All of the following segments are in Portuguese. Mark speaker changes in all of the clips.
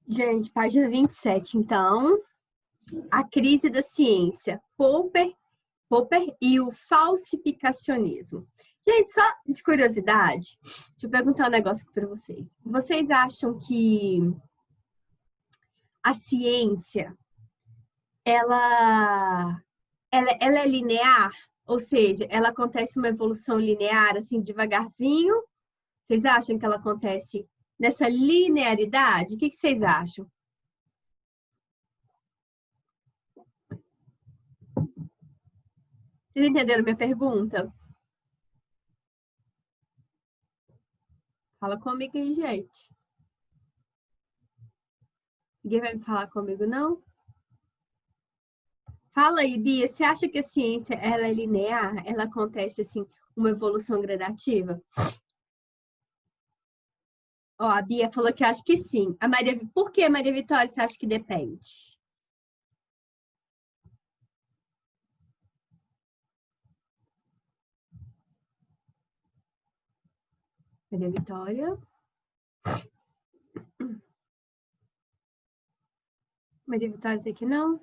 Speaker 1: Gente, página 27, então, a crise da ciência, Popper e o falsificacionismo. Gente, só de curiosidade, deixa eu perguntar um negócio aqui para vocês. Vocês acham que a ciência, ela, ela é linear? Ou seja, ela acontece uma evolução linear, assim, devagarzinho? Vocês acham que ela acontece nessa linearidade? O que vocês acham? Vocês entenderam minha pergunta? Fala comigo aí, gente. Ninguém vai me falar comigo, não? Fala aí, Bia, você acha que a ciência ela é linear? Ela acontece assim, uma evolução gradativa? Ó, a Bia falou que acha que sim. A Maria, por que, Maria Vitória, você acha que depende? Maria Vitória? Maria Vitória tá aqui, não?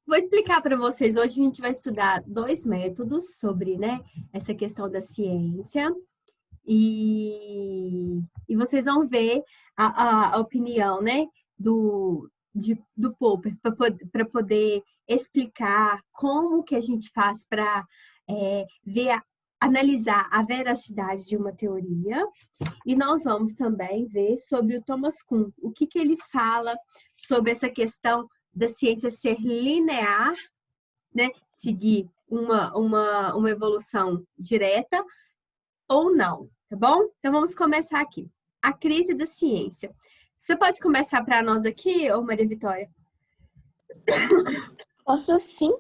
Speaker 1: Vou explicar para vocês. Hoje a gente vai estudar dois métodos sobre, né, essa questão da ciência. E vocês vão ver a opinião, né, do Popper para poder explicar como que a gente faz para ver, analisar a veracidade de uma teoria. E nós vamos também ver sobre o Thomas Kuhn, o que ele fala sobre essa questão da ciência ser linear, né, seguir uma evolução direta, ou não, tá bom? Então vamos começar aqui. A crise da ciência. Você pode começar para nós aqui, ô Maria Vitória?
Speaker 2: Posso sim.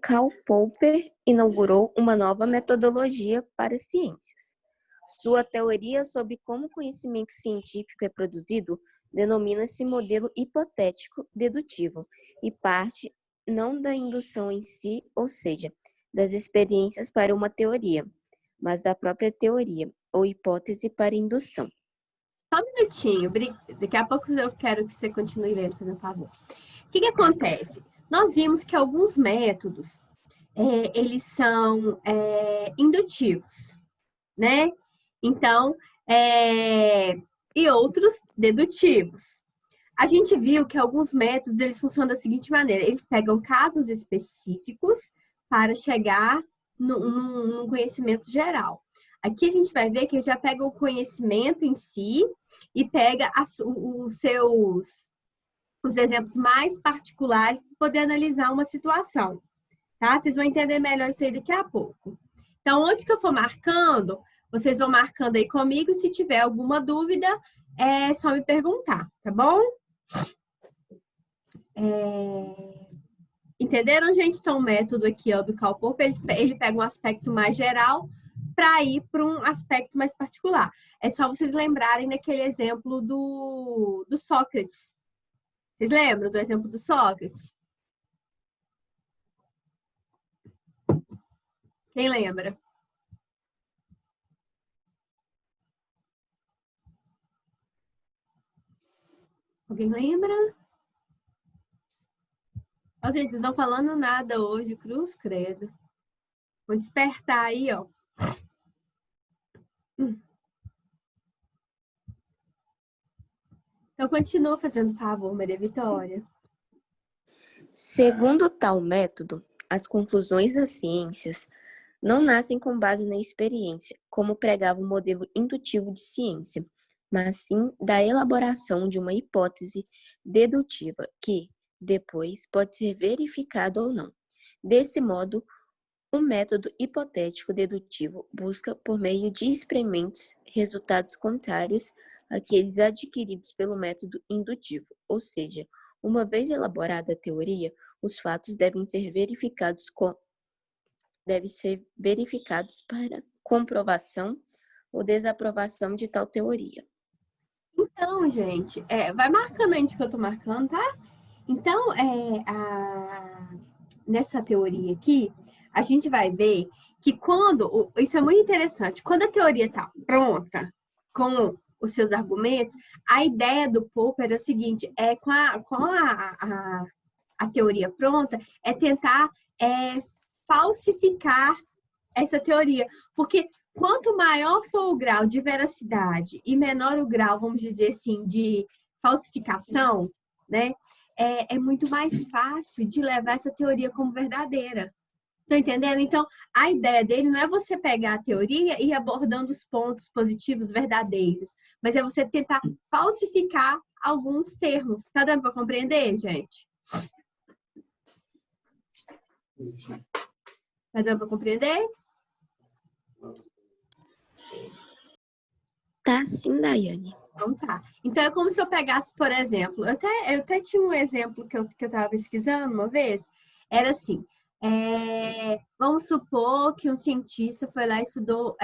Speaker 2: Karl Popper inaugurou uma nova metodologia para as ciências. Sua teoria sobre como o conhecimento científico é produzido denomina-se modelo hipotético dedutivo e parte não da indução em si, ou seja, das experiências para uma teoria, mas da própria teoria ou hipótese para indução.
Speaker 1: Só um minutinho, daqui a pouco eu quero que você continue lendo, fazendo um favor. O que acontece? Nós vimos que alguns métodos, eles são indutivos, né? Então, e outros dedutivos. A gente viu que alguns métodos, eles funcionam da seguinte maneira, eles pegam casos específicos para chegar num conhecimento geral. Aqui a gente vai ver que ele já pega o conhecimento em si e pega os exemplos mais particulares para poder analisar uma situação, tá? Vocês vão entender melhor isso aí daqui a pouco. Então, onde que eu for marcando, vocês vão marcando aí comigo. Se tiver alguma dúvida, é só me perguntar, tá bom? Entenderam, gente? Então, o método aqui ó, do Karl Popper, ele pega um aspecto mais geral para ir para um aspecto mais particular. É só vocês lembrarem daquele exemplo do Sócrates. Vocês lembram do exemplo do Sócrates? Quem lembra? Alguém lembra? Ó, gente, vocês não estão falando nada hoje, cruz credo. Vou despertar aí, ó. Então, continua fazendo favor, Maria Vitória.
Speaker 2: Segundo tal método, as conclusões das ciências não nascem com base na experiência, como pregava o modelo indutivo de ciência, mas sim da elaboração de uma hipótese dedutiva que, depois, pode ser verificada ou não. Desse modo, o método hipotético dedutivo busca, por meio de experimentos, resultados contrários àqueles adquiridos pelo método indutivo, ou seja, uma vez elaborada a teoria, os fatos devem ser verificados para comprovação ou desaprovação de tal teoria.
Speaker 1: Então, gente, vai marcando aí onde que eu tô marcando, tá? Então, nessa teoria aqui, a gente vai ver que isso é muito interessante, quando a teoria tá pronta, com os seus argumentos, a ideia do Popper é o seguinte, com a teoria pronta, é tentar falsificar essa teoria. Porque quanto maior for o grau de veracidade e menor o grau, vamos dizer assim, de falsificação, né? É muito mais fácil de levar essa teoria como verdadeira. Estão entendendo? Então, a ideia dele não é você pegar a teoria e ir abordando os pontos positivos verdadeiros, mas é você tentar falsificar alguns termos. Tá dando para compreender, gente? Tá dando para compreender?
Speaker 2: Tá sim, Daiane.
Speaker 1: Então tá. Então é como se eu pegasse, por exemplo, eu até tinha um exemplo que eu estava pesquisando uma vez, era assim, vamos supor que um cientista foi lá e estudou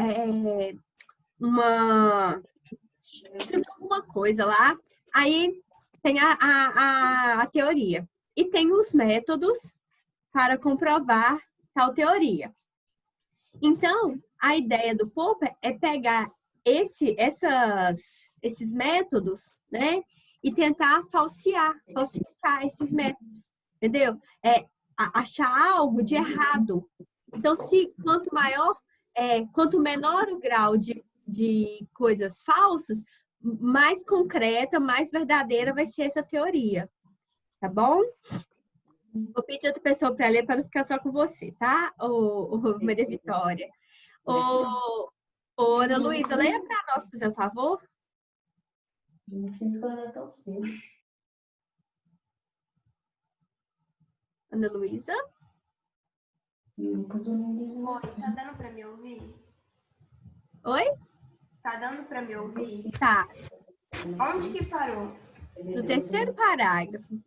Speaker 1: alguma coisa lá, aí tem a teoria e tem os métodos para comprovar tal teoria. Então, a ideia do Popper é pegar esses métodos, né? E tentar falsificar esses métodos, entendeu? Achar algo de errado. Então, quanto menor o grau de coisas falsas, mais concreta, mais verdadeira vai ser essa teoria. Tá bom? Vou pedir outra pessoa para ler para não ficar só com você, tá? Ô Maria Vitória. Ô, Ana Luísa, leia para nós, por favor.
Speaker 3: Não fiz escolher tão cedo.
Speaker 1: Ana Luísa?
Speaker 3: Oi,
Speaker 4: tá dando para me ouvir?
Speaker 1: Oi?
Speaker 4: Tá dando para me ouvir?
Speaker 1: Tá.
Speaker 4: Onde que parou?
Speaker 1: No terceiro parágrafo.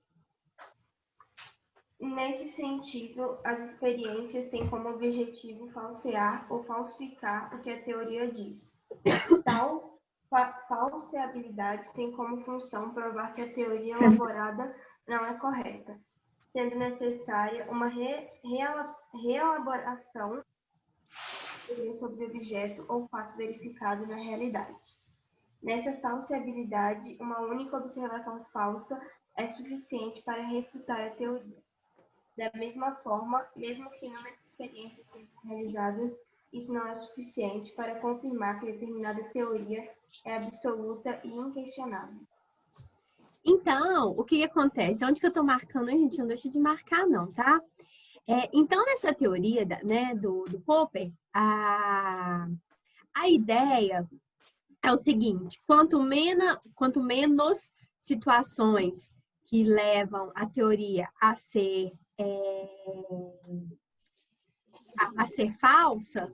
Speaker 4: Nesse sentido, as experiências têm como objetivo falsear ou falsificar o que a teoria diz. Tal falseabilidade tem como função provar que a teoria elaborada não é correta, sendo necessária uma reelaboração sobre o objeto ou fato verificado na realidade. Nessa falseabilidade, uma única observação falsa é suficiente para refutar a teoria. Da mesma forma, mesmo que inúmeras experiências sejam realizadas, isso não é suficiente para confirmar que determinada teoria é absoluta e inquestionável.
Speaker 1: Então, o que acontece? Onde que eu estou marcando? A gente não deixa de marcar, não, tá? Então, nessa teoria do Popper, a ideia é o seguinte: quanto menos situações que levam a teoria a ser falsa,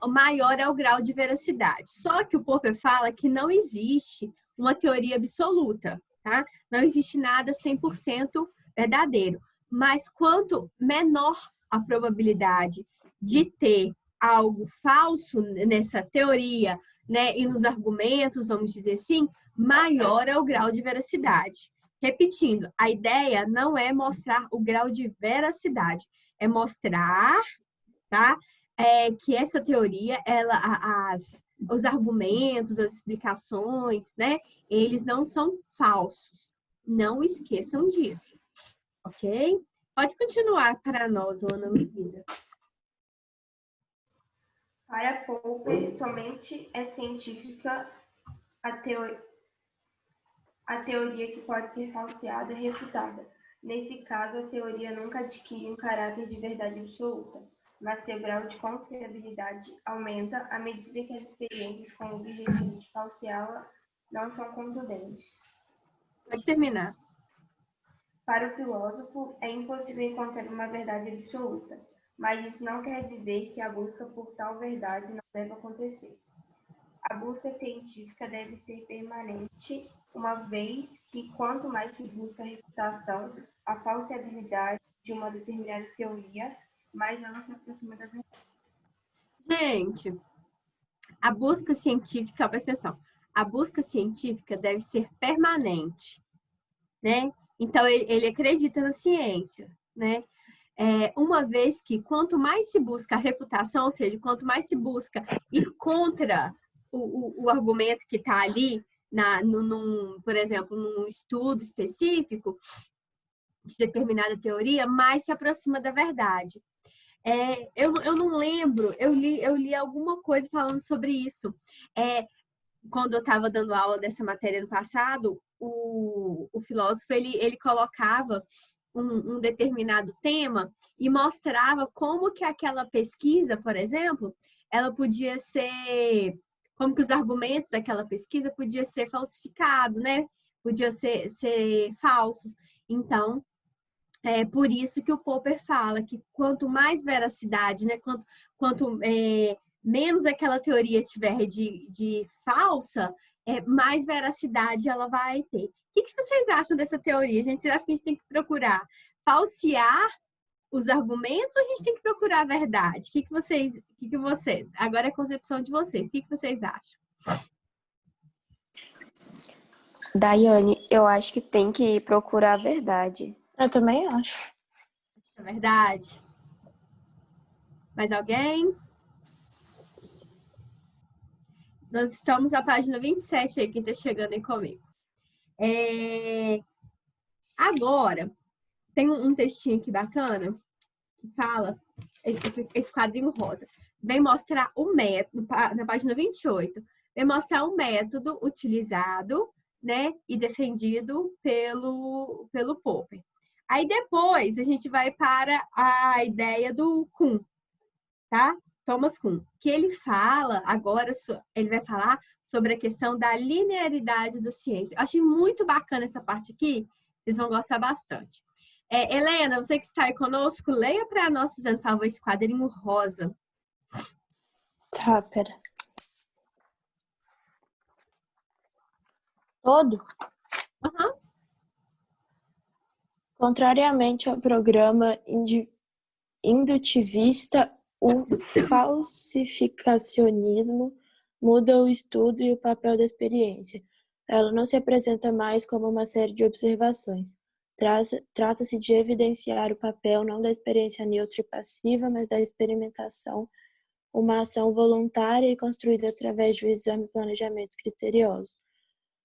Speaker 1: maior é o grau de veracidade. Só que o Popper fala que não existe uma teoria absoluta, tá? Não existe nada 100% verdadeiro. Mas quanto menor a probabilidade de ter algo falso nessa teoria, né, e nos argumentos, vamos dizer assim, maior é o grau de veracidade. Repetindo, a ideia não é mostrar o grau de veracidade, é mostrar, tá, que essa teoria, os argumentos, as explicações, né, eles não são falsos. Não esqueçam disso, ok? Pode continuar para nós, Ana Luísa.
Speaker 4: Para Popper, somente é científica a teoria que pode ser falseada e refutada. Nesse caso, a teoria nunca adquire um caráter de verdade absoluta, mas seu grau de confiabilidade aumenta à medida que as experiências com o objetivo de falseá-la não são contundentes.
Speaker 1: Pode terminar.
Speaker 4: Para o filósofo, é impossível encontrar uma verdade absoluta, mas isso não quer dizer que a busca por tal verdade não deve acontecer. A busca científica deve ser permanente, uma vez que quanto mais se busca a refutação, a falsificabilidade de uma determinada teoria, mais ela se aproxima da verdade.
Speaker 1: Gente, a busca científica, presta atenção, a busca científica deve ser permanente, né? Então, ele acredita na ciência, né? Uma vez que quanto mais se busca a refutação, ou seja, quanto mais se busca ir contra o argumento que está ali, por exemplo, num estudo específico de determinada teoria, mais se aproxima da verdade. Eu não lembro, eu li alguma coisa falando sobre isso. Quando eu estava dando aula dessa matéria no passado, o filósofo ele colocava um determinado tema e mostrava como que aquela pesquisa, por exemplo, ela podia ser, como que os argumentos daquela pesquisa podiam ser falsificados, né? Podiam ser falsos. Então, é por isso que o Popper fala que quanto mais veracidade, né? Quanto menos aquela teoria tiver de falsa, mais veracidade ela vai ter. O que vocês acham dessa teoria, gente? Vocês acham que a gente tem que procurar falsear os argumentos ou a gente tem que procurar a verdade? O que vocês, agora é a concepção de vocês, o que vocês acham?
Speaker 2: Daiane, eu acho que tem que procurar a verdade.
Speaker 5: Eu também acho.
Speaker 1: É verdade? Mais alguém? Nós estamos na página 27 aí, quem está chegando aí comigo. Agora, tem um textinho aqui bacana que fala, esse quadrinho rosa, vem mostrar o método, na página 28, vem mostrar o método utilizado, né, e defendido pelo Popper. Aí depois a gente vai para a ideia do Kuhn, tá? Thomas Kuhn, que ele fala agora, ele vai falar sobre a questão da linearidade da ciência. Eu achei muito bacana essa parte aqui, vocês vão gostar bastante. Helena, você que está aí conosco, leia para nós, fazendo favor, esse quadrinho rosa.
Speaker 5: Tá, pera. Todo?
Speaker 1: Uhum.
Speaker 5: Contrariamente ao programa indutivista, o falsificacionismo muda o estudo e o papel da experiência. Ela não se apresenta mais como uma série de observações. Trata-se de evidenciar o papel não da experiência neutra e passiva, mas da experimentação, uma ação voluntária e construída através de um exame e planejamento criterioso,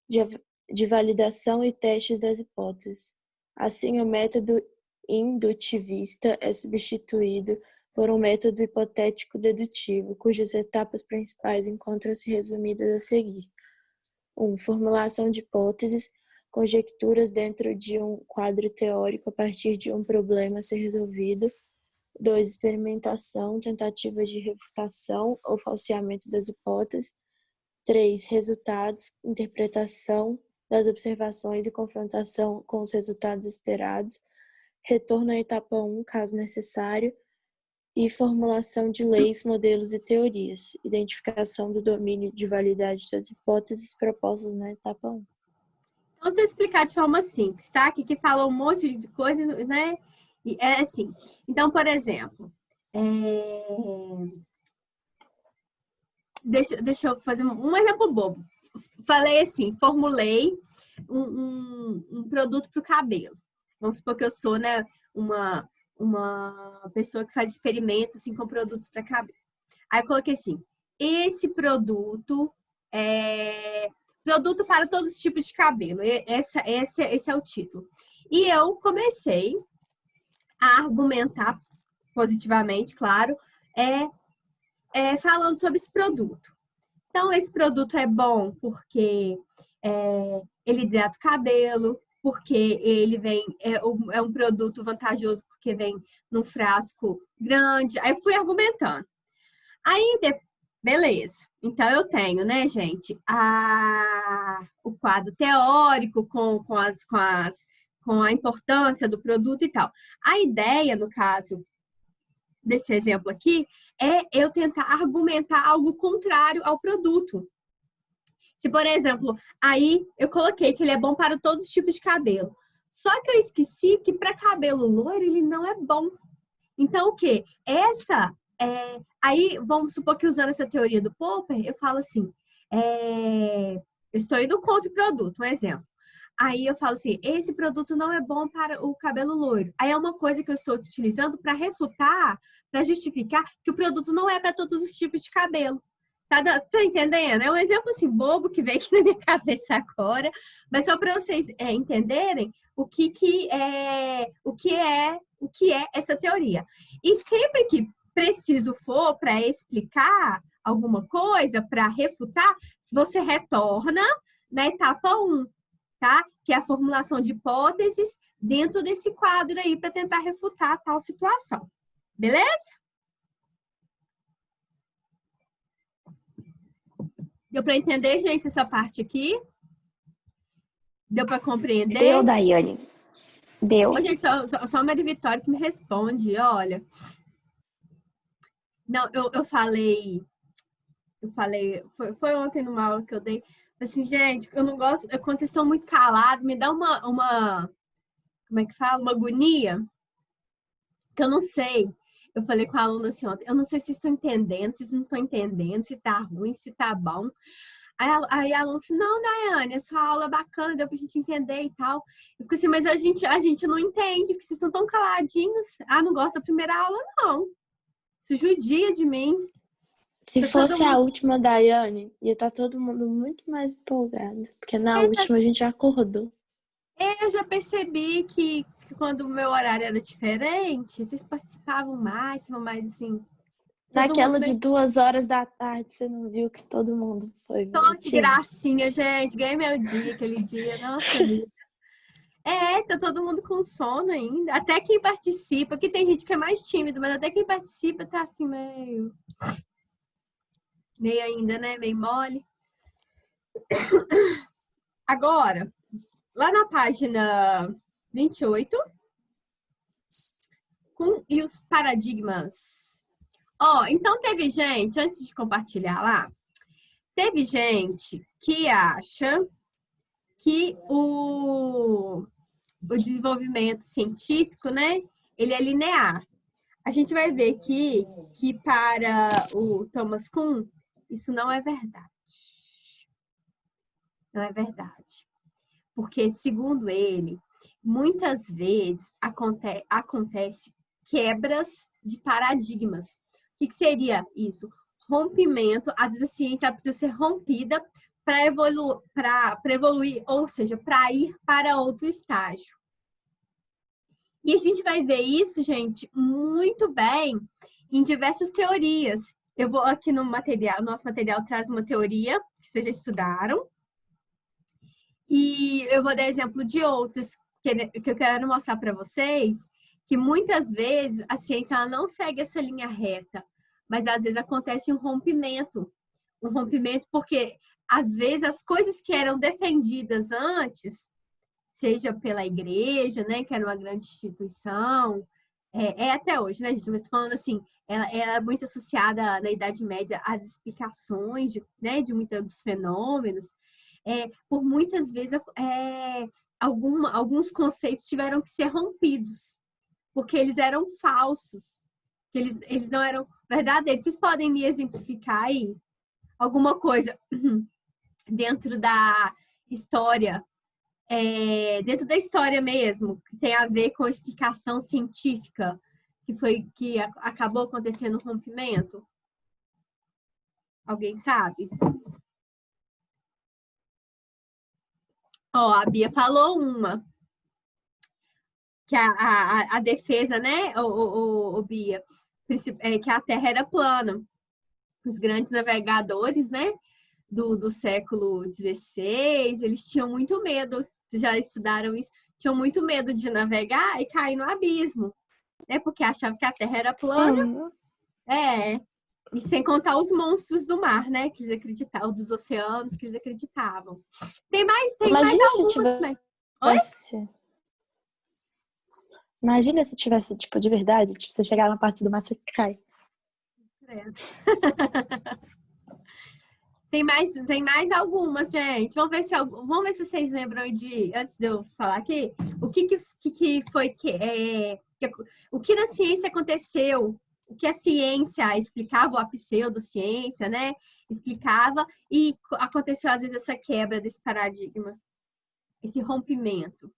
Speaker 5: de validação e testes das hipóteses. Assim, o método indutivista é substituído por um método hipotético-dedutivo, cujas etapas principais encontram-se resumidas a seguir. 1. Formulação de hipóteses, conjecturas dentro de um quadro teórico a partir de um problema a ser resolvido. 2. Experimentação, tentativa de refutação ou falseamento das hipóteses. 3. Resultados, interpretação das observações e confrontação com os resultados esperados. Retorno à etapa 1, caso necessário. E formulação de leis, modelos e teorias. Identificação do domínio de validade das hipóteses propostas na etapa 1.
Speaker 1: Então, deixa eu explicar de forma simples, tá? Aqui que fala um monte de coisa, né? E é assim. Então, por exemplo, deixa eu fazer um exemplo bobo. Falei assim, formulei um produto para o cabelo. Vamos supor que eu sou, né, uma pessoa que faz experimentos assim, com produtos para cabelo. Aí eu coloquei assim, esse produto é produto para todos os tipos de cabelo. Esse é o título. E eu comecei a argumentar positivamente, claro, falando sobre esse produto. Então, esse produto é bom porque ele hidrata o cabelo, porque ele vem, é um produto vantajoso porque vem num frasco grande. Aí eu fui argumentando. Aí, beleza. Então, eu tenho, né, gente, o quadro teórico com a importância do produto e tal. A ideia, no caso desse exemplo aqui, é eu tentar argumentar algo contrário ao produto. Se, por exemplo, aí eu coloquei que ele é bom para todos os tipos de cabelo. Só que eu esqueci que para cabelo loiro ele não é bom. Então, o quê? Aí, vamos supor que usando essa teoria do Popper, eu falo assim, eu estou indo contra o produto, um exemplo. Aí eu falo assim, esse produto não é bom para o cabelo loiro. Aí é uma coisa que eu estou utilizando para refutar, para justificar que o produto não é para todos os tipos de cabelo. Tá entendendo? É um exemplo assim bobo que veio aqui na minha cabeça agora, mas só para vocês entenderem o que é essa teoria. E sempre que preciso for para explicar alguma coisa, para refutar, você retorna na etapa 1, tá? Que é a formulação de hipóteses dentro desse quadro aí para tentar refutar tal situação. Beleza? Deu para entender, gente, essa parte aqui? Deu para compreender?
Speaker 2: Deu, Daiane. Deu.
Speaker 1: Ô, gente, só a Maria Vitória que me responde, olha. Não, eu falei, foi ontem numa aula que eu dei, assim, gente, eu não gosto, quando vocês estão muito calados, me dá como é que fala? Uma agonia, que eu não sei. Eu falei com a aluna assim ontem, eu não sei se vocês estão entendendo, se vocês não estão entendendo, se tá ruim, se tá bom. Aí a aluna disse, não, Daiane, a sua aula é bacana, deu pra gente entender e tal. Eu fico assim, mas a gente não entende, porque vocês estão tão caladinhos. Ah, não gosto da primeira aula, não. Isso judia de mim.
Speaker 5: Se fosse a última, Daiane, ia estar todo mundo muito mais empolgado. Porque na última a gente já acordou.
Speaker 1: Eu já percebi que quando o meu horário era diferente, vocês participavam mais, estavam mais assim...
Speaker 5: Naquela de 2 horas da tarde, você não viu que todo mundo foi.
Speaker 1: Só que gracinha, gente. Ganhei meu dia aquele dia. Nossa, vida. Tá todo mundo com sono ainda. Até quem participa, que tem gente que é mais tímido, mas até quem participa tá assim meio ainda, né? Meio mole. Agora, lá na página 28, e os paradigmas. Então teve gente, antes de compartilhar lá, teve gente que acha que o desenvolvimento científico, né, ele é linear. A gente vai ver que para o Thomas Kuhn, isso não é verdade. Não é verdade. Porque, segundo ele, muitas vezes acontece quebras de paradigmas. O que seria isso? Rompimento. Às vezes a ciência precisa ser rompida para evoluir, ou seja, para ir para outro estágio. E a gente vai ver isso, gente, muito bem em diversas teorias. Eu vou aqui no material, nosso material traz uma teoria que vocês já estudaram. E eu vou dar exemplo de outras que eu quero mostrar para vocês, que muitas vezes a ciência ela não segue essa linha reta, mas às vezes acontece um rompimento porque às vezes as coisas que eram defendidas antes, seja pela igreja, né, que era uma grande instituição, até hoje, né, gente, mas falando assim, ela é muito associada na Idade Média às explicações de muitos dos fenômenos. Por muitas vezes alguns conceitos tiveram que ser rompidos, porque eles eram falsos, que eles não eram verdadeiros. Vocês podem me exemplificar aí alguma coisa dentro da história, dentro da história mesmo, que tem a ver com a explicação científica, que acabou acontecendo um rompimento? Alguém sabe? A Bia falou uma. Que a defesa, né, o Bia, que a Terra era plana. Os grandes navegadores, né, do século XVI, eles tinham muito medo, vocês já estudaram isso, tinham muito medo de navegar e cair no abismo, né, porque achavam que a Terra era plana. E sem contar os monstros do mar, né, que eles acreditavam, dos oceanos, que eles acreditavam. Tem mais algumas, né?
Speaker 5: Imagina se tivesse, tipo, de verdade, tipo, você chegar na parte do mar, você cai.
Speaker 1: Tem mais algumas, gente. Vamos ver se vocês lembram antes de eu falar aqui, o que foi o que na ciência aconteceu, o que a ciência explicava, ou a pseudociência, né, explicava, e aconteceu às vezes essa quebra desse paradigma, esse rompimento.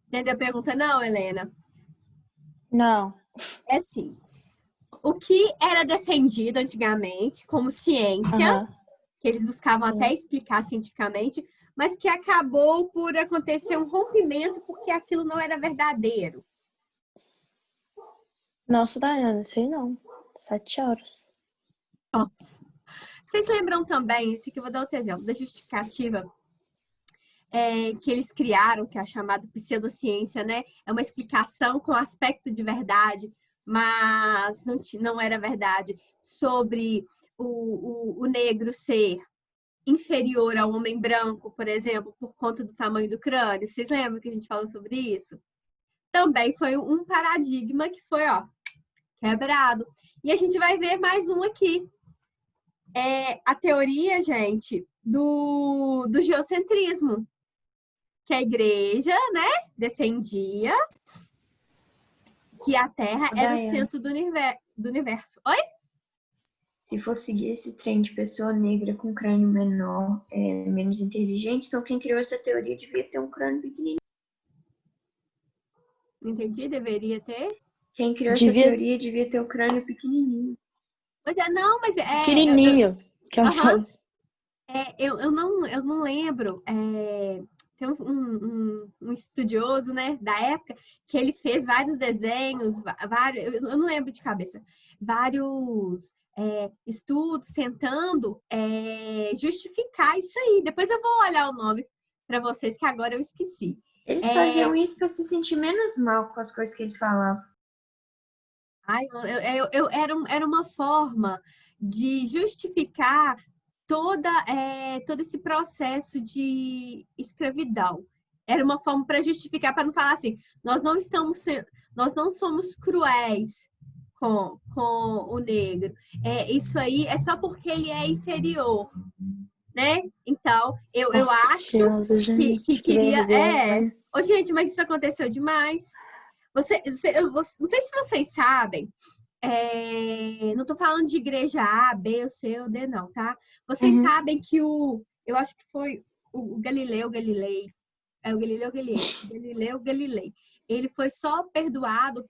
Speaker 1: Entendeu a pergunta, não, Helena?
Speaker 5: Não.
Speaker 1: É assim. o que era defendido antigamente como ciência,
Speaker 5: Aham.
Speaker 1: que eles buscavam
Speaker 5: Sim.
Speaker 1: até explicar cientificamente, mas que acabou por acontecer um rompimento porque aquilo não era verdadeiro.
Speaker 5: Nossa, Daiane, sei não. 7 horas.
Speaker 1: Ó, vocês lembram também, esse que eu vou dar outro exemplo, da justificativa que eles criaram, que é a chamada pseudociência, né? É uma explicação com aspecto de verdade, mas não era verdade, sobre o negro ser inferior ao homem branco, por exemplo, por conta do tamanho do crânio. Vocês lembram que a gente falou sobre isso? Também foi um paradigma que foi, ó, quebrado. E a gente vai ver mais um aqui. A teoria, gente, do geocentrismo, que a igreja, né, defendia que a Terra era o
Speaker 4: Daiane,
Speaker 1: centro do universo. Oi?
Speaker 4: se for seguir esse trem de pessoa negra com crânio menor, menos inteligente, então quem criou essa teoria devia ter um crânio pequenininho.
Speaker 1: Não entendi, deveria ter.
Speaker 4: Quem criou essa
Speaker 5: Devia
Speaker 4: teoria devia ter o crânio pequenininho.
Speaker 1: Pois é, não, mas
Speaker 5: pequenininho, que ela
Speaker 1: Aham.
Speaker 5: falou.
Speaker 1: eu não lembro. Tem um estudioso, né, da época, que ele fez vários desenhos, eu não lembro de cabeça, vários estudos tentando justificar isso aí. Depois eu vou olhar o nome para vocês, que agora eu esqueci.
Speaker 4: Eles faziam isso para se sentir menos mal com as coisas que eles falavam.
Speaker 1: Era uma forma de justificar todo esse processo de escravidão. Era uma forma para justificar, para não falar assim, nós não somos cruéis com o negro. Isso aí é só porque ele é inferior, né? Então, eu
Speaker 5: Nossa
Speaker 1: acho
Speaker 5: Senhora, gente,
Speaker 1: que queria.
Speaker 5: vergonha.
Speaker 1: Ô, gente, mas isso aconteceu demais. Não sei se vocês sabem. Não tô falando de igreja A, B, ou C ou D, não, tá? Vocês
Speaker 5: Uhum.
Speaker 1: sabem que eu acho que foi o Galileu Galilei, o Galileu Galilei, ele foi só perdoado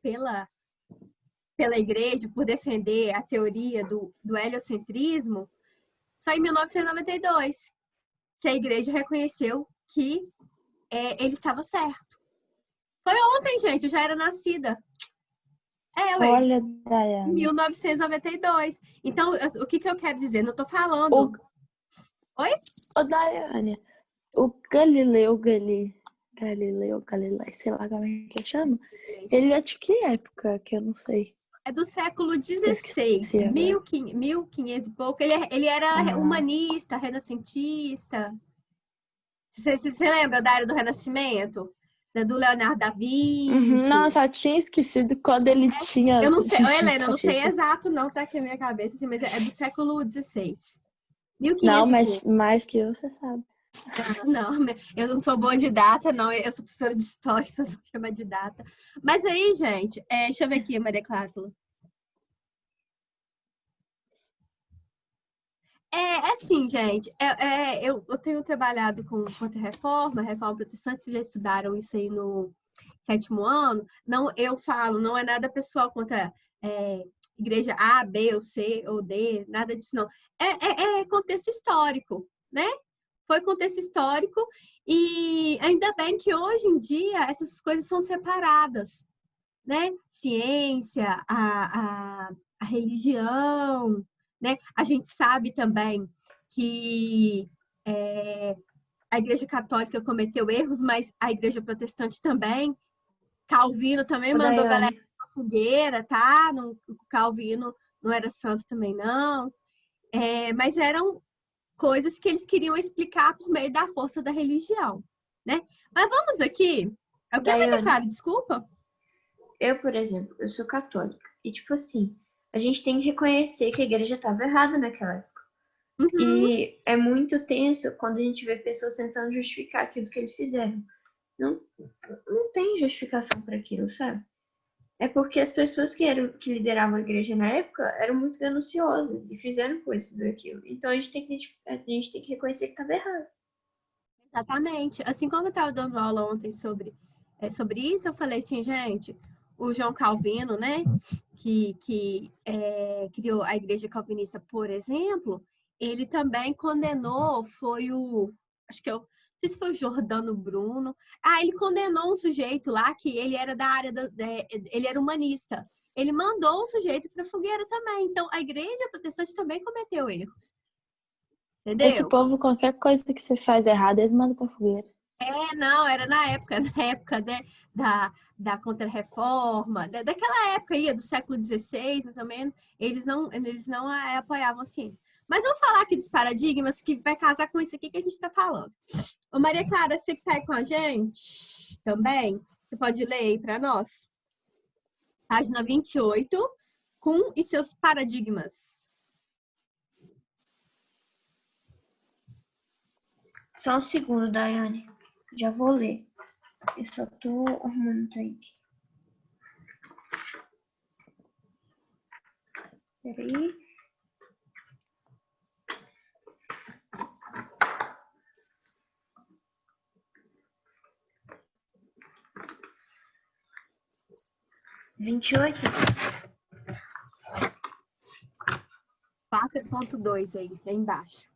Speaker 1: pela igreja por defender a teoria do heliocentrismo só em 1992, que a igreja reconheceu que ele estava certo. Foi ontem, gente, eu já era nascida.
Speaker 5: Olha, Daiane.
Speaker 1: 1992. Então, o que eu quero dizer? Não tô falando. Oi?
Speaker 5: Ô, Daiane, o Galileu Galilei, sei lá como é que chama. Ele é de que época? Que eu não sei.
Speaker 1: É do século XVI,
Speaker 5: Esqueci agora.
Speaker 1: 1500 e pouco. Ele era humanista, renascentista. Você lembra da área do Renascimento? Do Leonardo da Vinci?
Speaker 5: Uhum. Não, eu só tinha esquecido quando ele tinha.
Speaker 1: Eu não sei, Helena, eu não sei exato, não, tá aqui na minha cabeça, assim, mas é do século XVI. 1500
Speaker 5: Não, mas mais que eu, você sabe.
Speaker 1: Não, eu não sou boa de data, não. Eu sou professora de história, eu sou chama de data. Mas aí, gente, deixa eu ver aqui, Maria Clara. Assim, gente, eu tenho trabalhado com contra-reforma, reforma protestante, vocês já estudaram isso aí no 7º ano. Não, eu falo, não é nada pessoal contra igreja A, B, ou C, ou D, nada disso, não. É contexto histórico, né? Foi contexto histórico e ainda bem que hoje em dia essas coisas são separadas, né? Ciência, a religião, né? A gente sabe também que a Igreja Católica cometeu erros, mas a Igreja Protestante também. Calvino também mandou a galera na fogueira, tá? Calvino não era santo também, não. Mas eram coisas que eles queriam explicar por meio da força da religião, né? Mas vamos aqui. É o que, Maria Clara? Desculpa.
Speaker 4: Eu, por exemplo, eu sou católica. E, tipo assim, a gente tem que reconhecer que a igreja estava errada naquela época.
Speaker 1: Uhum.
Speaker 4: E é muito tenso quando a gente vê pessoas tentando justificar aquilo que eles fizeram. Não tem justificação para aquilo, sabe? É porque as pessoas que lideravam a igreja na época eram muito gananciosas e fizeram coisas daquilo. Então a gente tem que reconhecer que estava errado.
Speaker 1: Exatamente. Assim como eu estava dando aula ontem sobre isso, eu falei assim, gente, o João Calvino, né, que criou a Igreja Calvinista, por exemplo, ele também condenou, acho que não sei se foi o Jordano Bruno. Ele condenou um sujeito lá que ele era da área, ele era humanista. Ele mandou o sujeito para a fogueira também. Então, a Igreja Protestante também cometeu erros. Entendeu?
Speaker 5: Esse povo, qualquer coisa que você faz errado, eles mandam pra fogueira.
Speaker 1: Não, era na época né, da Contra-Reforma, daquela época aí, do século XVI, mais ou menos, eles não apoiavam a ciência. Mas vamos falar aqui dos paradigmas que vai casar com isso aqui que a gente está falando. Ô Maria Clara, você que está aí com a gente também, você pode ler aí para nós? Página 28, com e seus paradigmas.
Speaker 4: Só um segundo, Daiane. Já vou ler. Eu só tô arrumando o trem aqui. Peraí. Vinte e oito?
Speaker 1: 4.2 aí embaixo.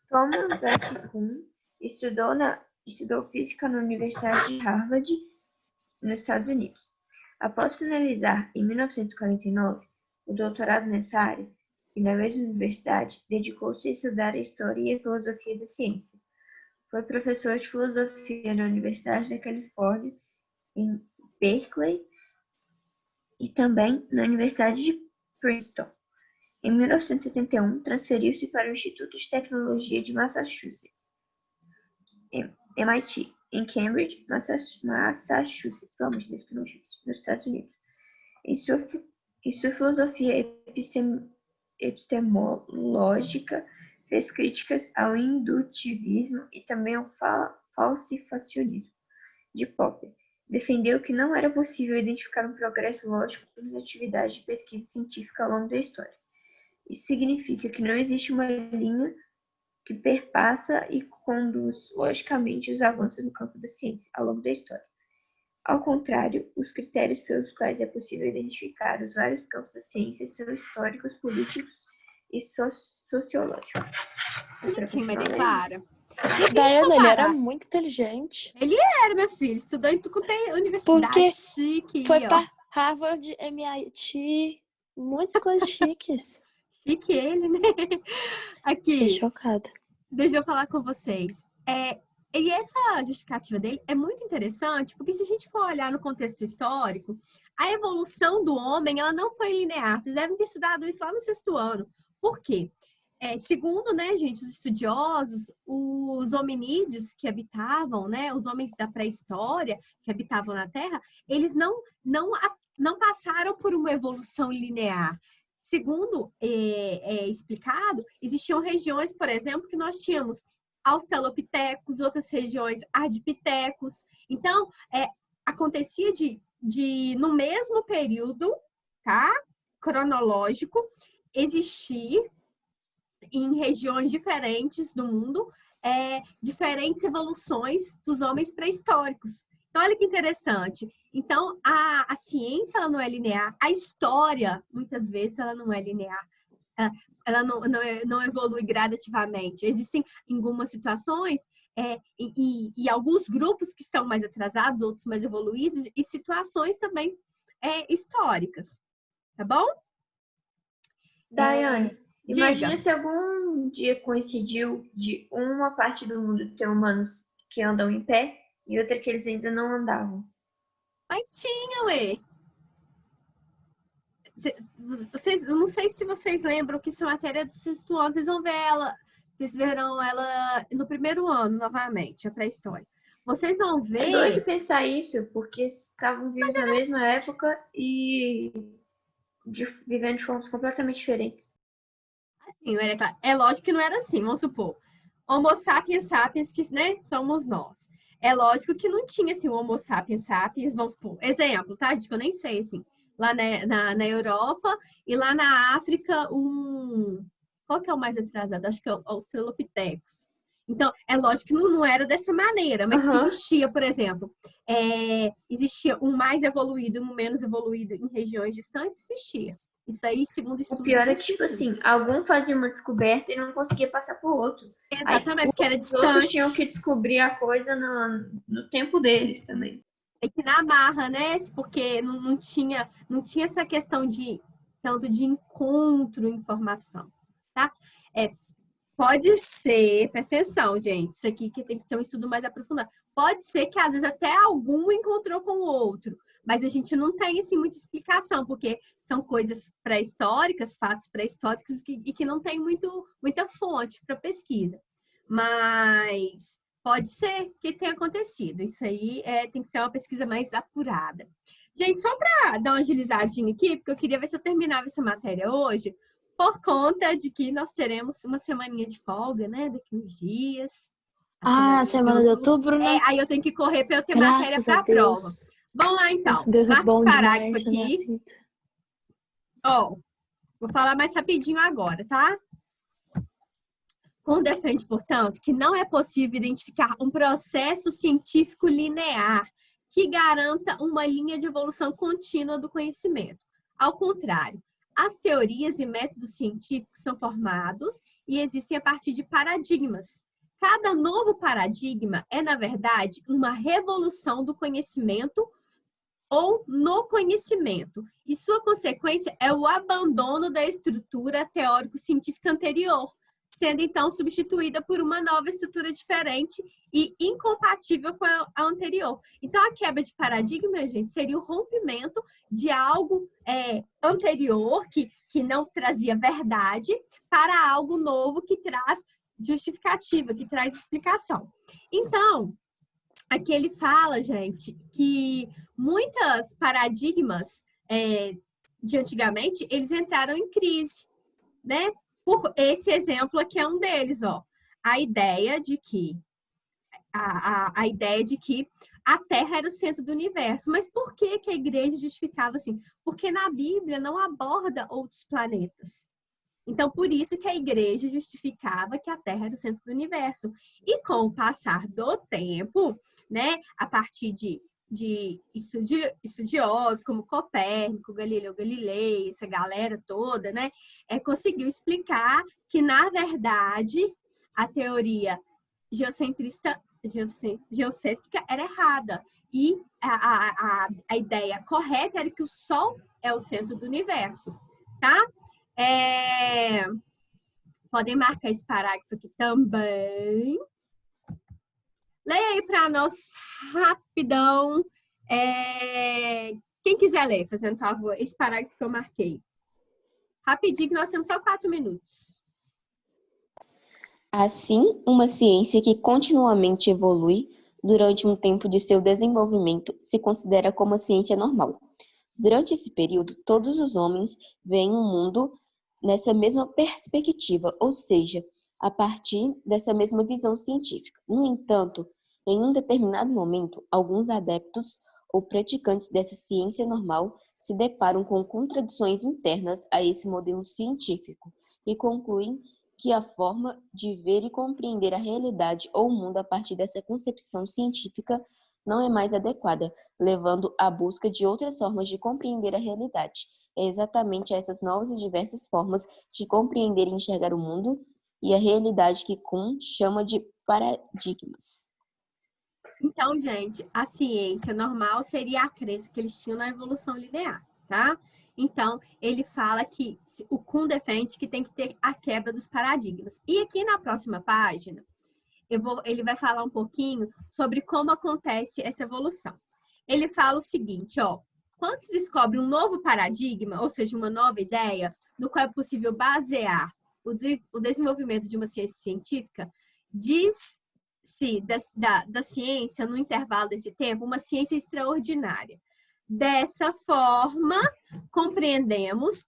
Speaker 4: Thomas F. Kuhn estudou física na Universidade de Harvard, nos Estados Unidos. Após finalizar, em 1949, o doutorado nessa área, e na mesma universidade, dedicou-se a estudar a história e a filosofia da ciência. Foi professor de filosofia na Universidade da Califórnia, em Berkeley, e também na Universidade de Princeton. Em 1971, transferiu-se para o Instituto de Tecnologia de Massachusetts, MIT, em Cambridge, Massachusetts, nos Estados Unidos. Em sua filosofia epistemológica, fez críticas ao indutivismo e também ao falsificacionismo de Popper. Defendeu que não era possível identificar um progresso lógico nas atividades de pesquisa científica ao longo da história. Isso significa que não existe uma linha que perpassa e conduz logicamente os avanços no campo da ciência ao longo da história. Ao contrário, os critérios pelos quais é possível identificar os vários campos da ciência são históricos, políticos e sociológicos.
Speaker 1: Bonitinho, Maria Clara.
Speaker 5: Daiane, ele era muito inteligente.
Speaker 1: Ele era, meu filho. Estudou em universidade
Speaker 5: Porque
Speaker 1: chique.
Speaker 5: Foi para Harvard, MIT, muitas coisas chiques.
Speaker 1: Chique ele, né? Aqui.
Speaker 5: Fiquei chocada.
Speaker 1: Deixa eu falar com vocês. E essa justificativa dele é muito interessante, porque se a gente for olhar no contexto histórico, a evolução do homem, ela não foi linear. Vocês devem ter estudado isso lá no 6º ano. Por quê? Segundo, né, gente, os estudiosos, os hominídeos que habitavam, né, os homens da pré-história que habitavam na Terra, eles não passaram por uma evolução linear. Segundo explicado, existiam regiões, por exemplo, que nós tínhamos australopitecos, outras regiões ardipitecos. Então, acontecia no mesmo período, tá, cronológico, existir em regiões diferentes do mundo diferentes evoluções dos homens pré-históricos. Então, olha que interessante. Então, a ciência ela não é linear. A história, muitas vezes, ela não é linear. Ela não evolui gradativamente. Existem algumas situações e alguns grupos que estão mais atrasados, outros mais evoluídos, e situações também históricas. Tá bom?
Speaker 4: Daiane, imagina
Speaker 1: diga.
Speaker 4: se algum dia coincidiu de uma parte do mundo ter humanos que andam em pé e outra que eles ainda não andavam.
Speaker 1: Mas tinha, ué. Eu não sei se vocês lembram que essa matéria do 6º ano, vocês vão ver ela, vocês verão ela no 1º ano, novamente, a pré-história. Vocês vão ver...
Speaker 4: É doido pensar isso, porque estavam vivendo na mesma época e vivendo de formas completamente diferentes.
Speaker 1: Assim, é lógico que não era assim, vamos supor. Homo sapiens sapiens, que, né, somos nós. É lógico que não tinha, assim, o Homo sapiens sapiens, vamos supor. Exemplo, tá, gente, que eu nem sei, assim. Lá na Europa e lá na África, qual que é o mais atrasado? Acho que é o Australopithecus. Então, é lógico que não era dessa maneira, mas
Speaker 4: Aham.
Speaker 1: existia, por exemplo, existia um mais evoluído e um menos evoluído em regiões distantes, existia. Isso aí, segundo
Speaker 4: O
Speaker 1: estudos,
Speaker 4: pior é que,
Speaker 1: existe
Speaker 4: tipo
Speaker 1: sim.
Speaker 4: assim, algum fazia uma descoberta e não conseguia passar pro outro. Aí
Speaker 1: Exatamente, porque era
Speaker 4: os outros
Speaker 1: distante.
Speaker 4: tinham que descobrir a coisa no tempo deles também.
Speaker 1: É que na marra, né? Porque não tinha essa questão de tanto de encontro informação, tá? Pode ser, presta atenção, gente, isso aqui que tem que ser um estudo mais aprofundado. Pode ser que às vezes até algum encontrou com o outro, mas a gente não tem assim muita explicação, porque são coisas pré-históricas, fatos pré-históricos e que não tem muita fonte para pesquisa. Mas pode ser que tenha acontecido. Isso aí tem que ser uma pesquisa mais apurada. Gente, só para dar uma agilizadinha aqui, porque eu queria ver se eu terminava essa matéria hoje, por conta de que nós teremos uma semaninha de folga, né? Daqui uns dias.
Speaker 5: Ah, semana de outubro, né?
Speaker 1: Aí eu tenho que correr para eu ter matéria
Speaker 5: Graças
Speaker 1: para
Speaker 5: a
Speaker 1: a prova.
Speaker 5: Deus.
Speaker 1: Vamos lá, então.
Speaker 5: Deus é
Speaker 1: Marca
Speaker 5: bom
Speaker 1: esse parágrafo
Speaker 5: demais na minha
Speaker 1: aqui.
Speaker 5: vida.
Speaker 1: Ó, vou falar mais rapidinho agora, tá? Defende, portanto, que não é possível identificar um processo científico linear que garanta uma linha de evolução contínua do conhecimento. Ao contrário, as teorias e métodos científicos são formados e existem a partir de paradigmas. Cada novo paradigma é, na verdade, uma revolução do conhecimento ou no conhecimento, e sua consequência é o abandono da estrutura teórico-científica anterior, sendo então substituída por uma nova estrutura diferente e incompatível com a anterior. Então, a quebra de paradigma, gente, seria o rompimento de algo anterior, que não trazia verdade, para algo novo que traz justificativa, que traz explicação. Então, aqui ele fala, gente, que muitos paradigmas de antigamente, eles entraram em crise, né? Por esse exemplo aqui é um deles, ó. A ideia de que a ideia de que a Terra era o centro do universo. Mas por que a igreja justificava assim? Porque na Bíblia não aborda outros planetas. Então, por isso que a igreja justificava que a Terra era o centro do universo. E com o passar do tempo, né, a partir de estudiosos como Copérnico, Galileu Galilei, essa galera toda, né, conseguiu explicar que, na verdade, a teoria geocêntrica era errada. E a ideia correta era que o Sol é o centro do universo, tá? Podem marcar esse parágrafo aqui também. Leia aí para nós rapidão. Quem quiser ler, fazendo favor, esse parágrafo que eu marquei. Rapidinho, que nós temos só 4 minutos.
Speaker 2: Assim, uma ciência que continuamente evolui durante um tempo de seu desenvolvimento se considera como a ciência normal. Durante esse período, todos os homens veem o mundo nessa mesma perspectiva, ou seja, a partir dessa mesma visão científica. No entanto, em um determinado momento, alguns adeptos ou praticantes dessa ciência normal se deparam com contradições internas a esse modelo científico e concluem que a forma de ver e compreender a realidade ou o mundo a partir dessa concepção científica não é mais adequada, levando à busca de outras formas de compreender a realidade. É exatamente essas novas e diversas formas de compreender e enxergar o mundo e a realidade que Kuhn chama de paradigmas.
Speaker 1: Então, gente, a ciência normal seria a crença que eles tinham na evolução linear, tá? Então, ele fala que o Kuhn defende que tem que ter a quebra dos paradigmas. E aqui na próxima página, ele vai falar um pouquinho sobre como acontece essa evolução. Ele fala o seguinte, ó, quando se descobre um novo paradigma, ou seja, uma nova ideia, no qual é possível basear o desenvolvimento de uma ciência científica, diz-se da ciência, no intervalo desse tempo, uma ciência extraordinária. Dessa forma, compreendemos,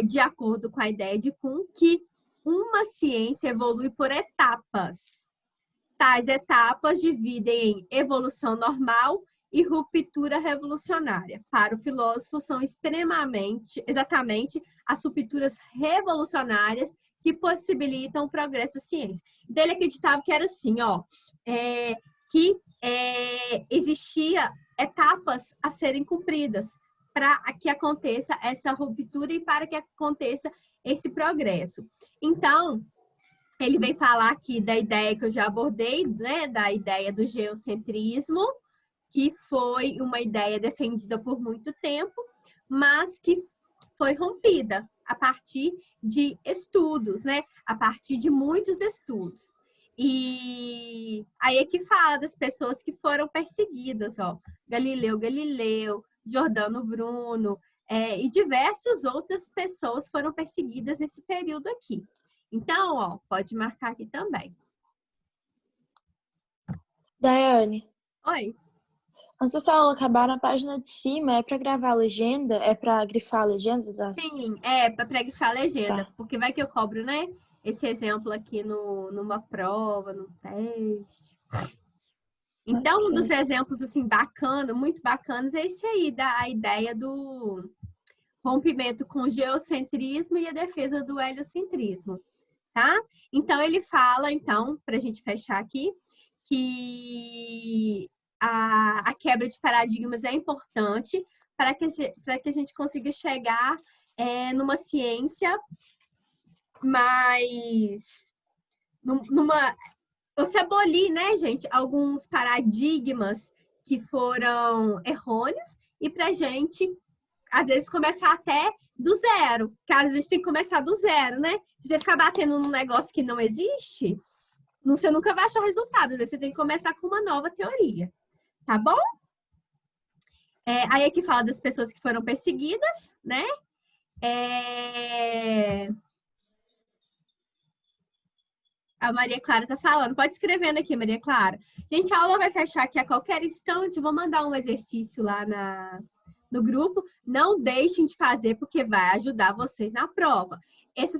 Speaker 1: de acordo com a ideia de Kuhn, que uma ciência evolui por etapas. Tais etapas dividem em evolução normal e ruptura revolucionária. Para o filósofo, são exatamente as rupturas revolucionárias que possibilitam o progresso da ciência. Então, ele acreditava que era assim, ó, que existia etapas a serem cumpridas para que aconteça essa ruptura e para que aconteça esse progresso. Então, ele vem falar aqui da ideia que eu já abordei, né, da ideia do geocentrismo, que foi uma ideia defendida por muito tempo, mas que foi rompida a partir de estudos, né? A partir de muitos estudos. E aí é que fala das pessoas que foram perseguidas, ó. Galileu Galileu, Giordano Bruno, e diversas outras pessoas foram perseguidas nesse período aqui. Então, ó, pode marcar aqui também.
Speaker 5: Daiane,
Speaker 1: Oi.
Speaker 5: antes da sua aula acabar, na página de cima, é para gravar a legenda? É para grifar a legenda?
Speaker 1: Sim, para grifar a legenda, porque vai que eu cobro, né? Esse exemplo aqui numa prova, no teste. Então, um dos exemplos, assim, muito bacanas, é esse aí, da ideia do rompimento com o geocentrismo e a defesa do heliocentrismo, tá? Então, ele fala, então, para a gente fechar aqui, que a quebra de paradigmas é importante para que a gente consiga chegar numa ciência mais... Você abolir, né, gente, alguns paradigmas que foram errôneos e para a gente, às vezes, começar até do zero. Porque às vezes a gente tem que começar do zero, né? Se você ficar batendo num negócio que não existe, você nunca vai achar resultado. Às vezes você tem que começar com uma nova teoria. Tá bom? Aí aqui fala das pessoas que foram perseguidas, né? A Maria Clara tá falando. Pode escrevendo aqui, Maria Clara. Gente, a aula vai fechar aqui a qualquer instante. Vou mandar um exercício lá no grupo. Não deixem de fazer, porque vai ajudar vocês na prova. Esse